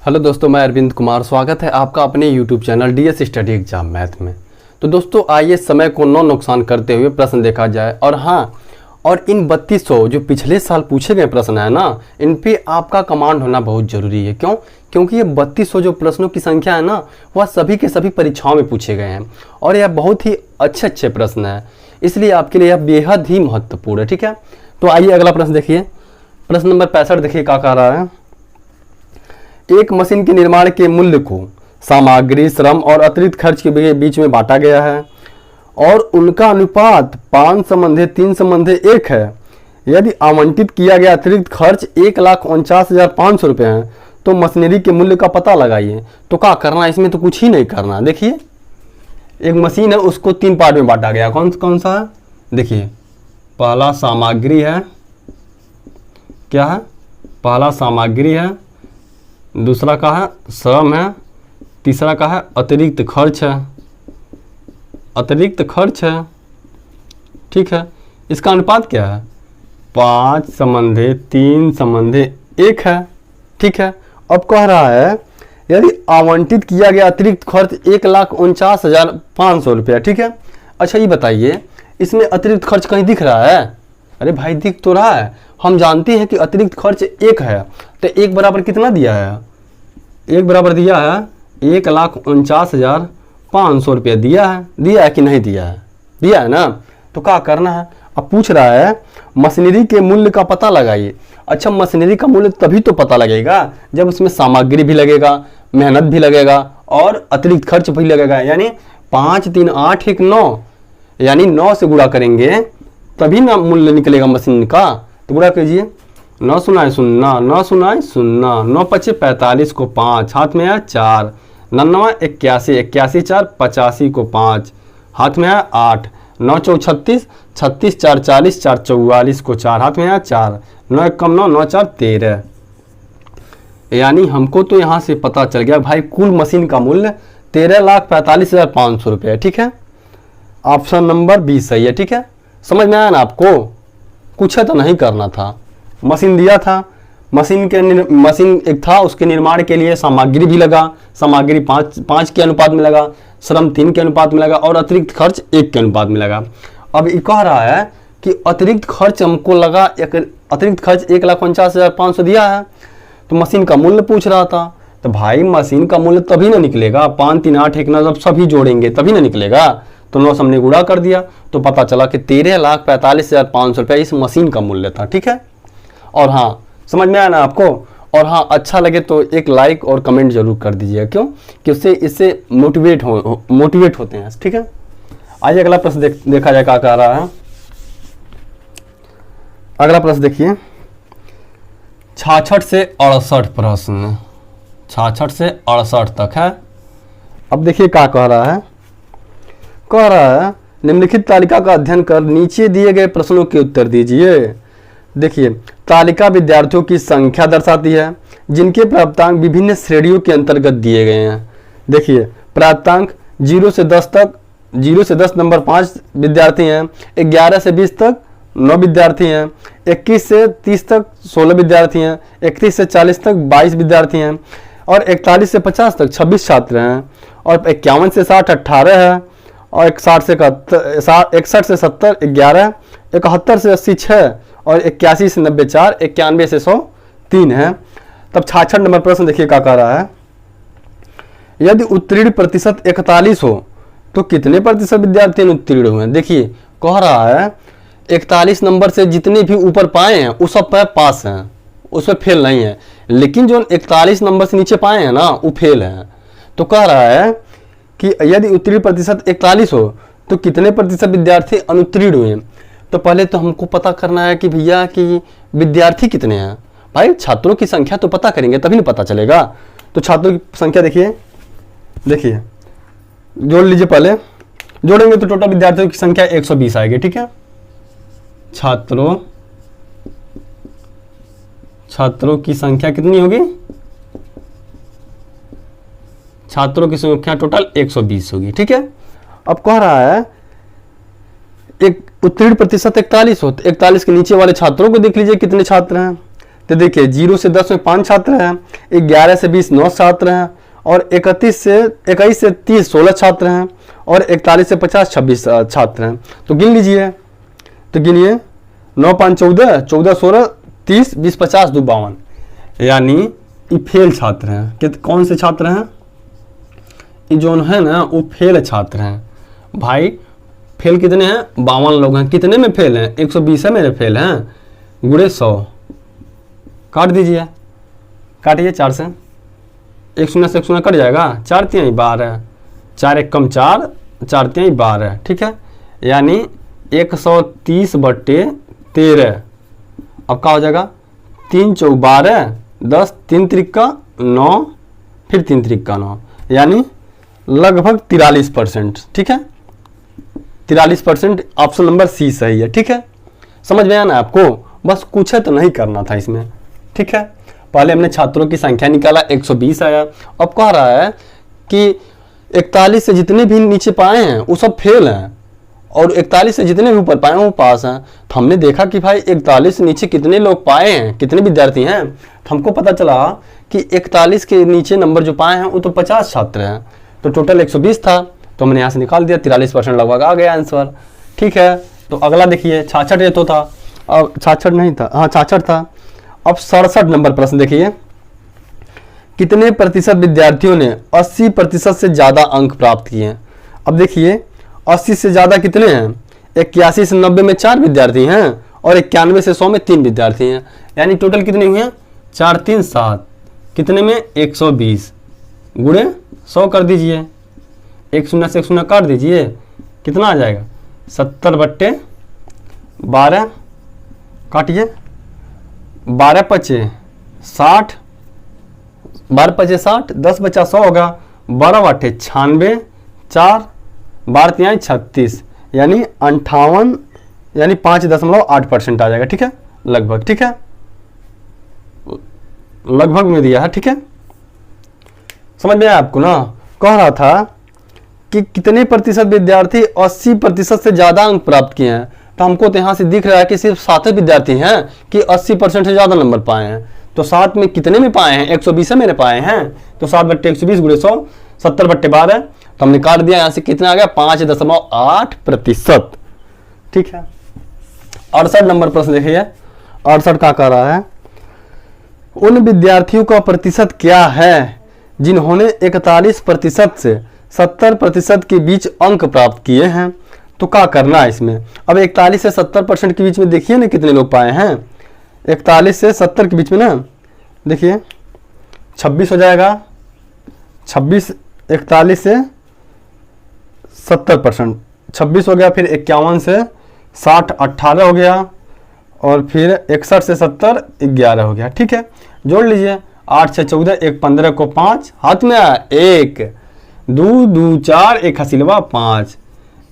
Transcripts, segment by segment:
Hello दोस्तों, मैं अरविंद कुमार। स्वागत है आपका अपने YouTube channel DS study exam math में। तो दोस्तों आइए समय को न नुकसान करते हुए प्रश्न देखा जाए। और हाँ, और इन 3200 जो पिछले साल पूछे गए प्रश्न है ना, इन पे आपका कमांड होना बहुत ज़रूरी है। क्यों? क्योंकि ये 3200 जो प्रश्नों की संख्या है ना, वह सभी के सभी परीक्षाओं में पूछे गए हैं और यह बहुत ही अच्छे प्रश्न है, इसलिए आपके लिए यह बेहद ही महत्वपूर्ण है। ठीक है, तो आइए अगला प्रश्न देखिए। प्रश्न नंबर 65 देखिए क्या कह रहा है। एक मशीन के निर्माण के मूल्य को सामग्री, श्रम और अतिरिक्त खर्च के बीच में बांटा गया है और उनका अनुपात 5:3:1 है। यदि आवंटित किया गया अतिरिक्त खर्च 1,49,500 रुपये है तो मशीनरी के मूल्य का पता लगाइए। तो क्या करना है, इसमें तो कुछ ही नहीं करना। देखिए एक मशीन है, उसको 3 पार्ट में बांटा गया। कौन कौन सा है? देखिए पहला सामग्री है, क्या है? पहला सामग्री है, दूसरा का है श्रम है, तीसरा का है अतिरिक्त खर्च है। अतिरिक्त खर्च है, ठीक है। इसका अनुपात क्या है? 5:3:1 है, ठीक है। अब कह रहा है यदि आवंटित किया गया अतिरिक्त खर्च 1,49,500 रुपया, ठीक है। अच्छा ये बताइए, इसमें अतिरिक्त खर्च कहीं दिख रहा है? अरे भाई दिख तो रहा है। हम जानते हैं कि अतिरिक्त खर्च 1 है, तो 1 बराबर कितना दिया है? 1 बराबर दिया है 1,49,500 रुपया दिया है। दिया है कि नहीं दिया है? दिया है ना। तो क्या करना है? अब पूछ रहा है मशीनरी के मूल्य का पता लगाइए। अच्छा, मशीनरी का मूल्य तभी तो पता लगेगा जब उसमें सामग्री भी लगेगा, मेहनत भी लगेगा और अतिरिक्त खर्च भी लगेगा। यानी 5 3 8 1 9, यानी 9 से गुणा करेंगे तभी ना मूल्य निकलेगा मशीन का। तो गुणा कीजिए। 9 सुनाए 0, 9 सुनाए 0, 9 पचे 45 को 5 हाथ में आया 4, 9 81, 81 4 85 को 5 हाथ में आया 8, 9 चौ 36, 36 4 40, 4 44 को 4 हाथ में आया 4, 9 1 कम 9, 9 4 13। यानी हमको तो यहाँ से पता चल गया भाई कुल मशीन का मूल्य 13,45,500 रुपये। ठीक है, ऑप्शन नंबर 20 सही है। ठीक है, समझ में आया ना आपको? कुछ है तो नहीं करना था। मशीन दिया था, मशीन एक था, उसके निर्माण के लिए सामग्री भी लगा, सामग्री 5 के अनुपात में लगा, श्रम 3 के अनुपात में लगा और अतिरिक्त खर्च 1 के अनुपात में लगा। अब ये कह रहा है कि अतिरिक्त खर्च हमको लगा, अतिरिक्त खर्च 1,49,500 दिया है, तो मशीन का मूल्य पूछ रहा था। तो भाई मशीन का मूल्य तभी ना निकलेगा, 5 3 8 1 9 जब सभी जोड़ेंगे तभी ना निकलेगा। तो 9 हमने गुणा कर दिया तो पता चला कि 13,45,500 रुपया इस मशीन का मूल्य था। ठीक है, और हाँ समझ में आया ना आपको? और हाँ, अच्छा लगे तो एक लाइक और कमेंट जरूर कर दीजिएगा। क्यों? कि इससे मोटिवेट होते हैं। ठीक है, आइए अगला प्रश्न देखा जाए क्या कह रहा है। अगला प्रश्न देखिए, 66 से 68 प्रश्न, 66 से 68 तक है। अब देखिए क्या कह रहा है। कह रहा है निम्नलिखित तालिका का अध्ययन कर नीचे दिए गए प्रश्नों के उत्तर दीजिए। देखिए तालिका विद्यार्थियों की संख्या दर्शाती है जिनके प्राप्तांक विभिन्न श्रेणियों के अंतर्गत दिए गए हैं। देखिए प्राप्तांक 0 से 10 तक, 0 से 10 नंबर 5 विद्यार्थी हैं, 11 से 20 तक 9 विद्यार्थी हैं, 21 से 30 तक 16 विद्यार्थी हैं, 31 से 40 तक 22 विद्यार्थी हैं और 41 से 50 तक 26 छात्र हैं और 51 से 60 18 है और 61 से 70 11, 71 से 80 6 और 81 से 90 4, 91 से 100 3 है। तब 66 नंबर प्रश्न देखिए क्या कह रहा है। यदि उत्तीर्ण प्रतिशत 41 हो तो कितने प्रतिशत विद्यार्थी उत्तीर्ण हुए? देखिए कह रहा है 41 नंबर से जितने भी ऊपर पाए हैं वो सब पास हैं, उसमें फेल नहीं है। लेकिन जो 41 नंबर से नीचे पाए हैं ना वो फेल हैं। तो कह रहा है कि यदि उत्तीर्ण प्रतिशत 41 हो तो कितने प्रतिशत विद्यार्थी अनुत्तीर्ण हुए? तो पहले तो हमको पता करना है कि भैया कि विद्यार्थी कितने हैं। भाई छात्रों की संख्या तो पता करेंगे तभी ना पता चलेगा। तो छात्रों की संख्या देखिए जोड़ लीजिए। पहले जोड़ेंगे तो टोटल विद्यार्थियों की संख्या 120 आएगी। ठीक है, छात्रों की संख्या कितनी होगी? छात्रों की संख्या टोटल 120 होगी। ठीक है, अब कह रहा है एक उत्तीर्ण प्रतिशत 41 हो तो 41 के नीचे वाले छात्रों को देख लीजिए कितने छात्र हैं। तो देखिए 0 से 10 में 5 छात्र हैं, 11 से 20 9 छात्र हैं, और 21 से 30 16 छात्र हैं, और 41 से 50 26 छात्र हैं। तो गिन लीजिए, तो गिनिए 9 5 14, 14 16 30 20 50 2 52, यानी ये फेल छात्र हैं। कौन से छात्र हैं? ये जो है ना वो फेल छात्र हैं। भाई फेल कितने हैं? 52 लोग हैं। कितने में फेल हैं? 120 है मेरे फेल हैं, गुणे 100, काट दीजिए, काटिए 4 से, 1 शून्य से 1 शून्य कट जाएगा, 4 3 12, 4 1 कम 4, 4 3 12, ठीक है, यानी 130/13। अब क्या हो जाएगा? 3 चौक 12, 10 3 त्रिका 9, फिर 3 त्रिका 9, यानी लगभग 43%, ठीक है, 43%। ऑप्शन नंबर सी सही है, ठीक है। समझ में आया ना आपको? बस कुछ है तो नहीं करना था इसमें, ठीक है। पहले हमने छात्रों की संख्या निकाला, 120 आया। अब कह रहा है कि 41 से जितने भी नीचे पाए हैं वो सब फेल हैं, और 41 से जितने भी ऊपर पाए हैं वो पास हैं। तो हमने देखा कि भाई 41 से नीचे कितने लोग पाए हैं, कितने विद्यार्थी हैं। तो हमको पता चला कि 41 के नीचे नंबर जो पाए हैं वो तो 50 छात्र हैं। तो टोटल 120 था, तो हमने यहाँ से निकाल दिया, 43% लगभग आ गया आंसर, ठीक है। तो अगला देखिए 66 ये तो था, अब 66 नहीं था, हाँ 66 था। अब 67 नंबर प्रश्न देखिए, कितने प्रतिशत विद्यार्थियों ने 80% से ज़्यादा अंक प्राप्त किए हैं। अब देखिए 80 से ज़्यादा कितने हैं? 81 से 90 में 4 विद्यार्थी हैं, और 91 से 100 में 3 विद्यार्थी हैं, यानी टोटल कितने हुए हैं? 4 3 7, कितने में? 120, गुणे 100 कर दीजिए, 1 शून्य से 1 शून्य काट दीजिए, कितना आ जाएगा? 70/12, काटिए, 12 पचे 60, 12 पचे 60, 10 बचा 100 होगा, 12 बाटे 96, 4 12 3 36, यानी 58, यानी 5.8% आ जाएगा, ठीक है, लगभग, ठीक है, लगभग में दिया है, ठीक है। समझ में आया आपको ना? कह रहा था कि कितने प्रतिशत विद्यार्थी 80% से ज़्यादा अंक प्राप्त किए हैं। तो हमको तो यहाँ से दिख रहा है कि सिर्फ 7 विद्यार्थी हैं कि 80% से ज़्यादा नंबर पाए हैं। तो 7 में कितने में पाए हैं? 120 है मेरे पाए हैं, तो 7/120 गुणे 100, 70/12। तो हमने काट दिया, यहाँ से कितना आ गया? 5.8%, ठीक है। 68 नंबर प्रश्न देखिए, 68 का कह रहा है, उन विद्यार्थियों का प्रतिशत क्या है जिन्होंने 41% से 70% के बीच अंक प्राप्त किए हैं। तो क्या करना है इसमें? अब 41 से 70% के बीच में देखिए ना कितने लोग पाए हैं। 41 से 70 के बीच में ना देखिए 26 हो जाएगा, 26 41 से 70%, 26 हो गया, फिर 51 से 60 18 हो गया, और फिर 61 से 70 11 हो गया, ठीक है। जोड़ लीजिए, 8 6 14, 1 15 को 5 हाथ में आया, 1 2 2 4, 1 हसीलवा 5,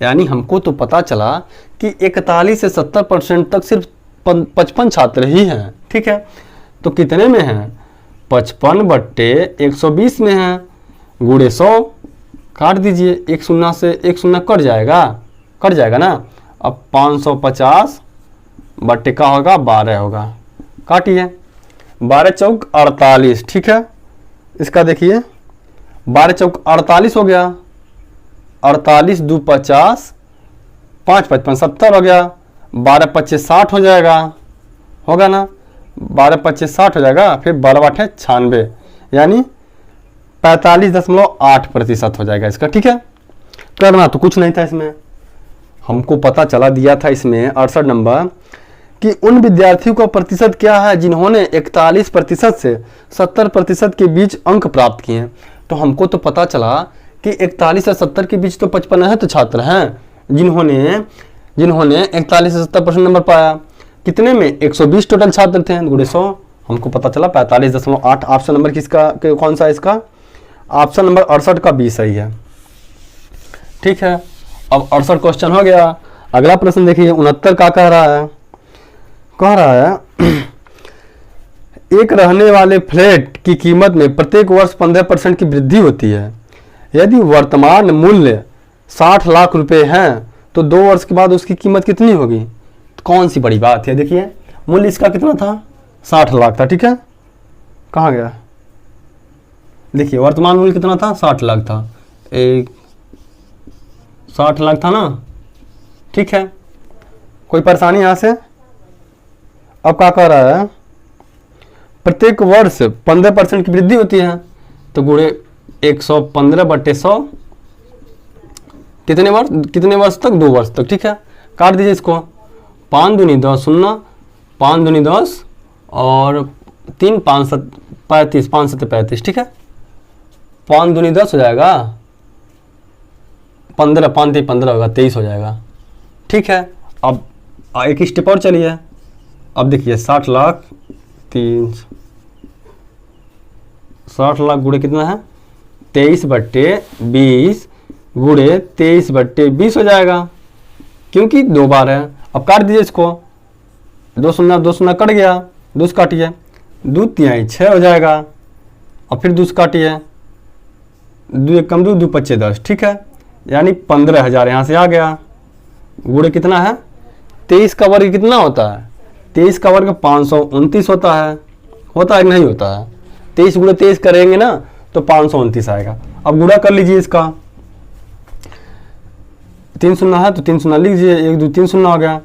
यानी हमको तो पता चला कि 41 से 70% तक सिर्फ 55 छात्र ही हैं, ठीक है। तो कितने में हैं? 55/120 में हैं, गुणे 100, काट दीजिए, 1 शून्य से 1 शून्य कट जाएगा ना। अब 550 बट्टे का होगा 12 होगा, काटिए, 12 चौक 48, ठीक है। इसका देखिए 12 चौक 48 हो गया, 48 2 50, 5 55 70 हो गया, 12 25 60 हो जाएगा, होगा ना, 12 25 60 हो जाएगा, फिर 12 8 96, यानी 45.8% हो जाएगा इसका, ठीक है। करना तो कुछ नहीं था इसमें, हमको पता चला दिया था इसमें 68 नंबर कि उन विद्यार्थियों का प्रतिशत क्या है जिन्होंने 41% से 70% के बीच अंक प्राप्त किए हैं। तो हमको तो पता चला कि 41 से 70 के बीच तो 55 तो छात्र हैं जिन्होंने 41 से 70% नंबर पाया। कितने में? 120 टोटल छात्र थे, गुणे 100, हमको पता चला 45.8। ऑप्शन नंबर किसका, कौन सा है इसका? ऑप्शन नंबर 68 का बी सही है, ठीक है। अब 68 क्वेश्चन हो गया। अगला प्रश्न देखिए 69 का कह रहा है एक रहने वाले फ्लैट की कीमत में प्रत्येक वर्ष 15% की वृद्धि होती है। यदि वर्तमान मूल्य 60 लाख रुपए हैं तो 2 वर्ष के बाद उसकी कीमत कितनी होगी? कौन सी बड़ी बात है? देखिए मूल्य इसका कितना था? 60 लाख था, ठीक है। कहाँ गया, देखिए वर्तमान मूल्य कितना था, 60 लाख था, 60 लाख था ना, ठीक है। कोई परेशानी यहाँ से। अब क्या कह रहा है, प्रत्येक वर्ष 15% की वृद्धि होती है, तो गुणे 115/100, कितने वर्ष तक, 2 वर्ष तक, ठीक है। काट दीजिए इसको, 5 दूनी 10 0, 5 दूनी 10 और 3 5 7 35, 5 7 35, ठीक है। 5 दूनी 10 हो जाएगा, 15 5 3 15 होगा, 23 हो जाएगा, ठीक है। अब एक स्टेप और चलिए। अब देखिए 60 लाख 60 लाख गुणे कितना है, 23/20 गुणे 23/20 हो जाएगा, क्योंकि 2 बार है। अब काट दीजिए इसको, 2 0 कट गया, 2 काटिए, 2 3 6 हो जाएगा, और फिर 2 काटिए, 2 1 कम 2 2 5 10, ठीक है। यानी 15,000 यहाँ से आ गया। गुणे कितना है, 23 का वर्ग कितना होता है, 23 का वर्ग 529 होता है कि नहीं होता है। 23 गुणे 23 करेंगे ना तो 529 आएगा। अब गुणा कर लीजिए इसका, 3 0 है तो 3 0 लिख लीजिए, 1 2 3 0 हो गया।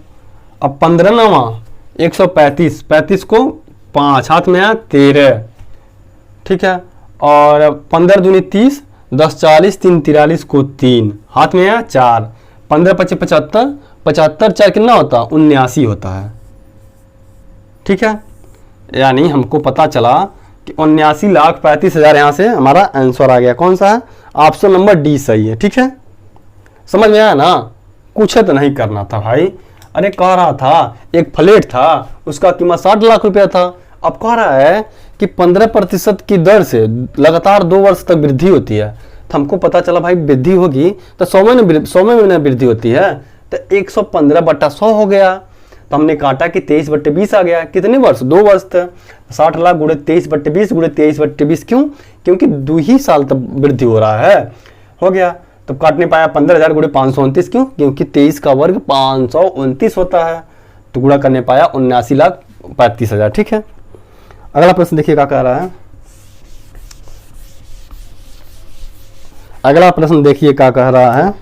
अब 15 9 135, 35 को 5 हाथ में आया 13, ठीक है। और 15 दूनी 30, 10 40, 3 43 को 3 हाथ में आया 4, 15 25 75, 75 4 कितना होता है, 79 होता है, ठीक है। यानी हमको पता चला कि 79,35,000 यहाँ से हमारा आंसर आ गया। कौन सा है, ऑप्शन नंबर डी सही है, ठीक है। समझ में आया ना, कुछ तो नहीं करना था भाई। अरे कह रहा था एक फ्लैट था, उसका कीमत 60 लाख रुपया था। अब कह रहा है कि 15% की दर से लगातार 2 वर्ष तक वृद्धि होती है। तो हमको पता चला भाई वृद्धि होगी तो 100 में वृद्धि होती है, तो 115/100 हो गया। तो हमने काटा कि 23/20 आ गया। कितने वर्ष, 2 वर्ष थे। 60 लाख गुणे 23/20 गुणे 23/20, क्यों, क्योंकि 2 ही साल तक वृद्धि हो रहा है, हो गया। तो काट नहीं पाया, 15,000 गुणे 529, क्यों, क्योंकि 23 का वर्ग 529 होता है। तो गुणा करने पाया 79,35,000, ठीक है। अगला प्रश्न देखिए क्या कह रहा है। अगला प्रश्न देखिए क्या कह रहा है,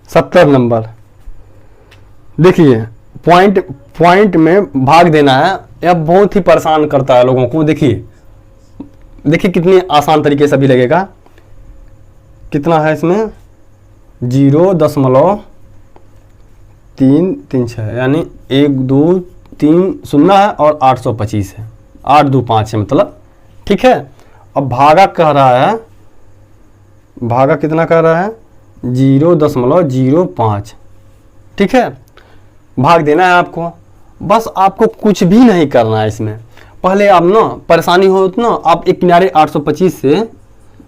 70 नंबर। देखिए पॉइंट में भाग देना है, यह बहुत ही परेशान करता है लोगों को। देखिए कितनी आसान तरीके से भी लगेगा। कितना है इसमें, 0.336, यानी 1 2 3 0 है और 825 है, 8 2 5 है मतलब, ठीक है। अब भागा कह रहा है, भागा कितना कह रहा है, 0.05, ठीक है। भाग देना है आपको, बस आपको कुछ भी नहीं करना है इसमें। पहले आप ना परेशानी हो तो ना आप एक किनारे 825 से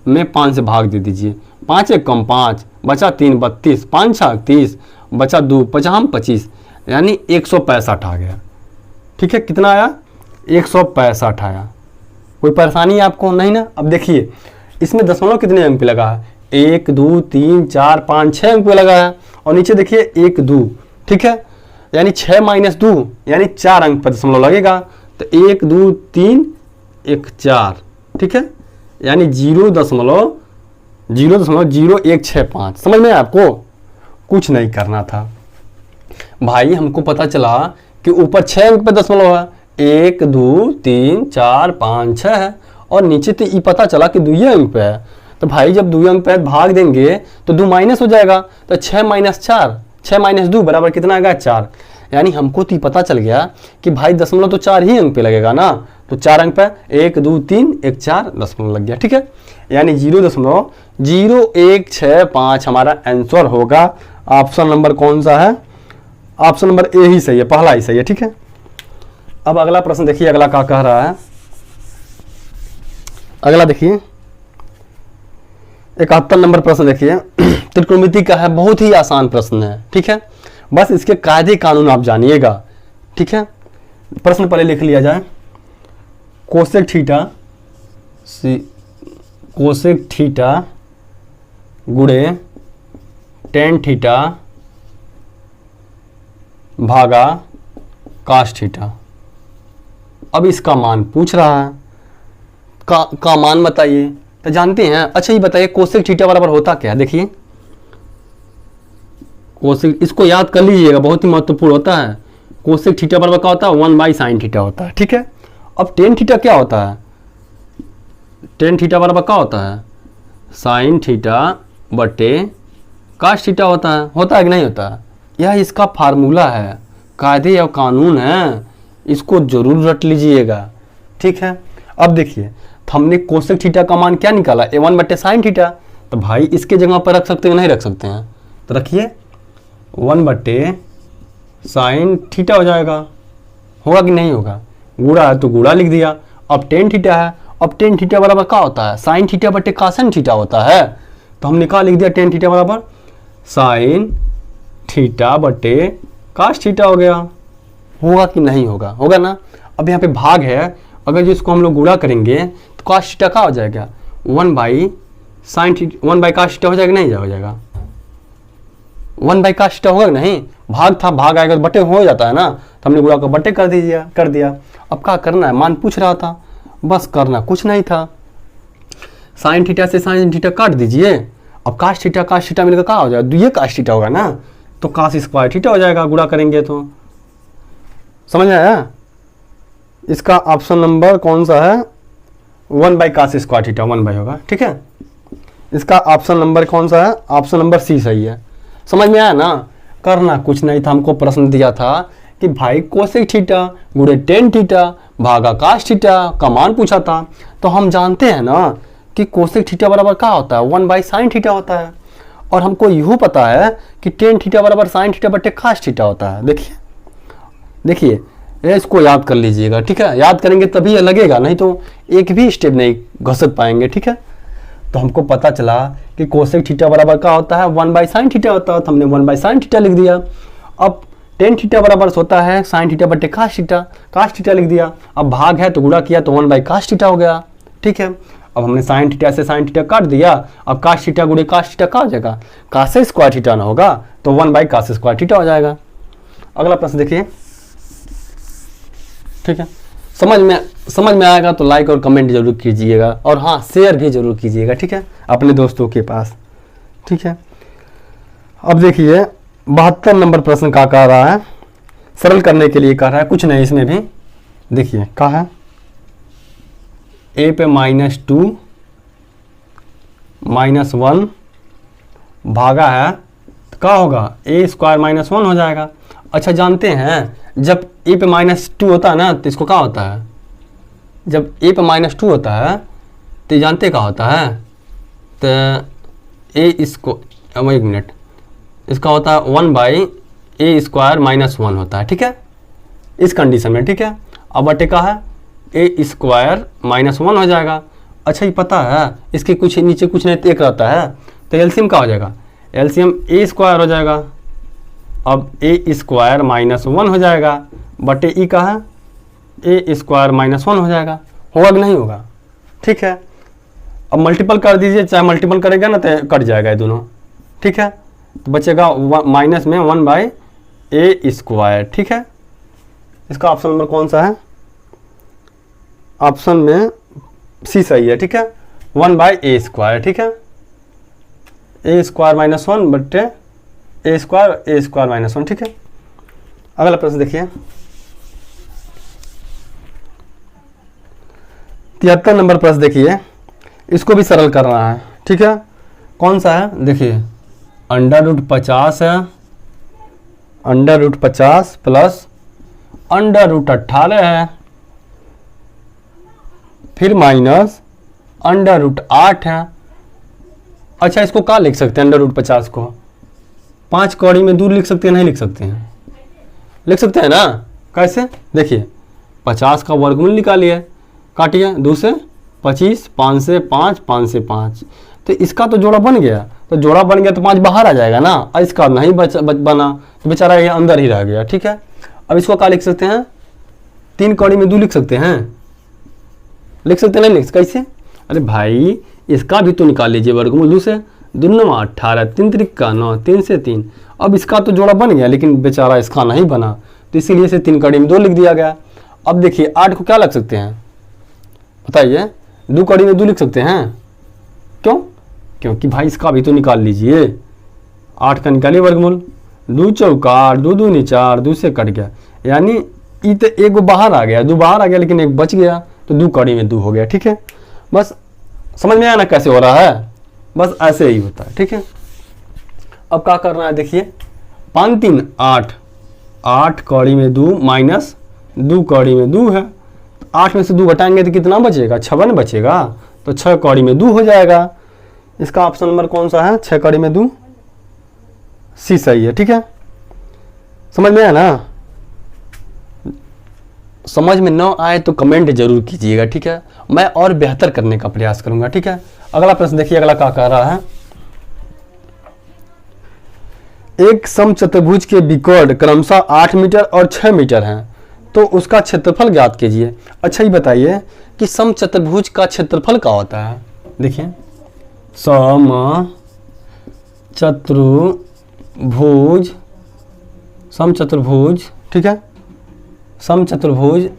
में 5 से भाग दे दीजिए। 5 1 कम 5, बचा 3 32, 5 6 30, बचा 2 50 25, यानी 165 आ गया, ठीक है। कितना आया, 165 आया। कोई परेशानी आपको नहीं ना। अब देखिए इसमें दशमलव कितने अंक पे लगा है, 1 2 3 4 5 6 अंक पे लगा है। और नीचे देखिए 1 2, ठीक है, यानी 6 - 2 यानी 4 अंक पर दशमलव लगेगा। तो 1 2 3 1 4, ठीक है, यानी 0.0165। समझ में आपको, कुछ नहीं करना था भाई। हमको पता चला कि ऊपर 6 अंक पे दशमलव है, 1 2 3 4 5 6 है, और नीचे तो ये पता चला कि 2 अंक पे है। तो भाई जब 2 अंक पे भाग देंगे तो 2 माइनस हो जाएगा। तो 6 - 4, 6 - 2 बराबर कितना आएगा, 4। यानी हमको तो पता चल गया कि भाई दशमलव तो 4 ही अंक पे लगेगा ना। तो 4 अंक पे 1 2 3 1 4 दशमलव लग गया, ठीक है। यानी 0.0165 हमारा आंसर होगा। ऑप्शन नंबर कौन सा है, ऑप्शन नंबर ए ही सही है, पहला ही सही है, ठीक है। अब अगला प्रश्न देखिए, अगला क्या कह रहा है। अगला देखिए 71 नंबर प्रश्न देखिए, त्रिकोणमिति का है, बहुत ही आसान प्रश्न है, ठीक है। बस इसके कायदे कानून आप जानिएगा, ठीक है। प्रश्न पहले लिख लिया जाए, कोसेक थीटा गुणे टेन थीटा भागा कास थीटा, अब इसका मान पूछ रहा है, का मान बताइए। तो जानते हैं। अच्छा ये बताइए कोसेक थीटा बराबर होता क्या है। देखिए कोसेक, इसको याद कर लीजिएगा, बहुत ही महत्वपूर्ण होता है। कोसेक थीटा बराबर क्या होता है, 1/sin थीटा होता है। ठीक है। अब टेन थीटा क्या होता है, टेन थीटा बराबर क्या होता है, साइन थीटा बटे काश थीटा होता है कि नहीं होता है। यह इसका फार्मूला है, कायदे और कानून है, इसको जरूर रट लीजिएगा। ठीक है। अब देखिए हमने कोसेक थीटा का मान क्या निकाला, a1/sin थीटा। तो भाई इसके जगह पर रख सकते हैं नहीं रख सकते हैं, तो रखिए 1/sin थीटा हो जाएगा। होगा कि नहीं होगा, गुणा है तो गुणा लिख दिया। अब टेन थीटा है, अब टेन थीटा बराबर क्या होता है, साइन थीटा बटे कासन थीटा होता है। तो हमने क्या लिख दिया, टेन थीटा बराबर साइन थीटा बटे काश थीटा हो गया। होगा कि नहीं होगा, होगा ना। अब यहाँ पे भाग है, अगर जिसको हम लोग गुणा करेंगे तो काश थीटा क्या हो जाएगा, 1/sin थीटा 1/काश थीटा हो जाएगा नहीं हो जाएगा, 1/काश थीटा होगा नहीं। भाग था, भाग आएगा तो बटे हो जाता है ना, तो हमने गुणा को बटे कर दिया। अब क्या करना है, मान पूछ रहा था, बस करना कुछ नहीं था। साइन थीटा से साइन थीटा काट दीजिए। अब काश थीटा मिलकर क्या हो जाएगा, ये काश थीटा होगा ना, तो काश स्क्वायर थीटा हो जाएगा गुणा करेंगे तो। समझ में आया। इसका ऑप्शन नंबर कौन सा है, 1/काश स्क्वायर थीटा 1/ होगा। ठीक है। इसका ऑप्शन नंबर कौन सा है, ऑप्शन नंबर सी सही है। समझ में आया ना। करना कुछ नहीं था, हमको प्रश्न दिया था कि भाई कोसेक थीटा गुणे टेन थीटा भागा काश थीटा का मान पूछा था। तो हम जानते हैं ना कि कोसेक थीटा बराबर क्या होता है, 1/sin थीटा होता है। और हमको यूँ पता है कि टेन थीटा बराबर साइन थीटा बटे काश थीटा होता है। देखिए इसको याद कर लीजिएगा। ठीक है। याद करेंगे तभी ये लगेगा, नहीं तो एक भी स्टेप नहीं घसक पाएंगे। ठीक है। तो हमको पता चला कि कोसेक थीटा बराबर क्या होता है, 1/sin थीटा होता है, तो हमने 1/sin थीटा लिख दिया। अब टेन थीटा बराबर होता है साइन थीटा बटे काश थीटा लिख दिया। अब भाग है तो गुणा किया तो 1/काश थीटा हो गया। ठीक है। अब हमने साइन थीटा से साइन थीटा काट दिया। अब काश थीटा गुणे काश थीटा का हो जाएगा, काश स्क्वायर थीटा ना होगा तो 1/काश स्क्वायर थीटा हो जाएगा। अगला प्रश्न देखिए। ठीक है। समझ में आएगा तो लाइक और कमेंट जरूर कीजिएगा, और हाँ शेयर भी जरूर कीजिएगा। ठीक है, अपने दोस्तों के पास। ठीक है। अब देखिए 72 नंबर प्रश्न का कह रहा है, सरल करने के लिए कह रहा है, कुछ नहीं इसमें भी। देखिए क्या है, a पे -2 -1 भागा है तो क्या होगा, a² -1 हो जाएगा। अच्छा जानते हैं जब a पे -2 होता है ना तो इसको क्या होता है, जब a पे -2 होता है तो जानते क्या होता है, तो a इसको एक मिनट, इसका होता है 1/a² -1 होता है। ठीक है, इस कंडीशन में। ठीक है। अब बटे का है a² -1 हो जाएगा। अच्छा ये पता है इसके कुछ नीचे कुछ नहीं एक रहता है, तो एलसीएम का हो जाएगा, एलसीएम a² हो जाएगा। अब a² -1 हो जाएगा बटे ई का है a² -1 हो जाएगा। होगा कि नहीं होगा। ठीक है। अब मल्टीपल कर दीजिए, चाहे मल्टीपल करेगा ना तो कट जाएगा ये दोनों। ठीक है, तो बचेगा माइनस में 1/a²। ठीक है, इसका ऑप्शन नंबर कौन सा है, ऑप्शन में सी सही है। ठीक है, 1/a²। ठीक है, a² -1 बटे a² -1। ठीक है। अगला प्रश्न देखिए 73 नंबर प्रश्न देखिए, इसको भी सरल करना है। ठीक है, कौन सा है देखिए, √50 है, √50 प्लस √18 है, फिर माइनस √8 है। अच्छा इसको क्या लिख सकते हैं, √50 को 5 कौड़ी में दूर लिख सकते हैं, नहीं लिख सकते हैं, लिख सकते हैं ना। कैसे, देखिए 50 का वर्गमूल निकालिए, काटिए 2 से 25, 5 से 5, 5 से 5, तो इसका तो जोड़ा बन गया, तो जोड़ा बन गया तो 5 बाहर आ जाएगा ना, और इसका नहीं बना तो बेचारा ये अंदर ही रह गया। ठीक है, अब इसको क्या लिख सकते हैं, 3 कौड़ी में 2 लिख सकते हैं, लिख सकते नहीं लिख, कैसे, अरे भाई इसका भी तो निकाल लीजिए वर्गमूल 2 से 2 9 18, 3 त्रिका 9, 3 से 3। अब इसका तो जोड़ा बन गया लेकिन बेचारा इसका नहीं बना, तो इसीलिए से 3 कड़ी में 2 लिख दिया गया। अब देखिए 8 को क्या लग सकते हैं बताइए, 2 कड़ी में 2 लिख सकते हैं। क्यों? क्योंकि भाई इसका भी तो निकाल लीजिए, 8 का निकालिए वर्गमूल, 2 चौका 8, 2 दूनी 4, 2 से कट गया, यानी ये तो एक बाहर आ गया, 2 बाहर आ गया लेकिन एक बच गया, तो 2 कड़ी में 2 हो गया। ठीक है, बस समझ में आया ना कैसे हो रहा है, बस ऐसे ही होता है। ठीक है, अब क्या करना है देखिए, 5 3 8, 8 कड़ी में 2 माइनस 2 कड़ी में 2 है, 8 में से 2 घटाएंगे तो कितना बचेगा, 56 बचेगा, तो 6 कड़ी में 2 हो जाएगा। इसका ऑप्शन नंबर कौन सा है, 6 कड़ी में 2, सी सही है। ठीक है, समझ में आया ना? समझ में न आए तो कमेंट जरूर कीजिएगा। ठीक है, मैं और बेहतर करने का प्रयास करूंगा। ठीक है, अगला प्रश्न देखिए, अगला क्या कह रहा है, एक समचतुर्भुज के विकर्ण क्रमशः 8 मीटर और 6 मीटर हैं, तो उसका क्षेत्रफल ज्ञात कीजिए। अच्छा ये बताइए कि समचतुर्भुज का क्षेत्रफल क्या होता है। देखिए, समचतुर्भुज, ठीक है, समचतुर्भुज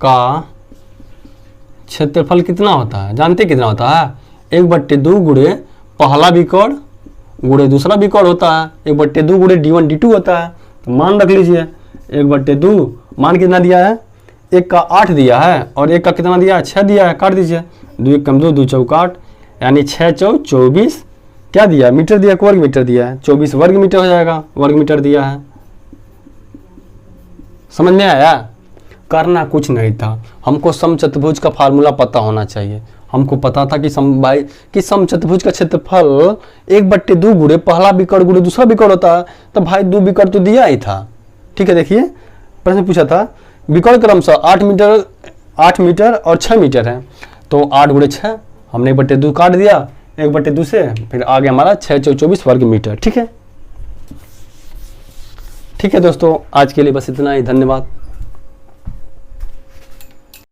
का क्षेत्रफल कितना होता है, जानते कितना होता है, 1/2 गुणे पहला विकर्ण गुणे दूसरा विकर्ण होता है, 1/2 गुणे d1 d2 होता है। तो मान रख लीजिए 1/2, मान कितना दिया है, 1 का 8 दिया है और 1 का कितना दिया है, 6 दिया है, काट दीजिए, 2 1 कम 2, 2 चौका 8, यानी 6 चौ 24, क्या दिया, मीटर दिया, वर्ग मीटर दिया है, 24 वर्ग मीटर हो जाएगा, वर्ग मीटर दिया है। समझ में आया? करना कुछ नहीं था, हमको समचतुर्भुज का फार्मूला पता होना चाहिए। हमको पता था कि समचतुर्भुज का क्षेत्रफल 1/2 गुणे पहला विकर्ण गुणे दूसरा विकर्ण होता है, तो भाई 2 विकर्ण तो दिया ही था। ठीक है, देखिए प्रश्न पूछा था विकर्ण क्रमशः 8 मीटर और 6 मीटर है, तो 8 गुणे 6, हमने 1/2 काट दिया 1/2 से, फिर आ गया हमारा 6 चौ 24 वर्ग मीटर। ठीक है, ठीक है दोस्तों, आज के लिए बस इतना ही, धन्यवाद।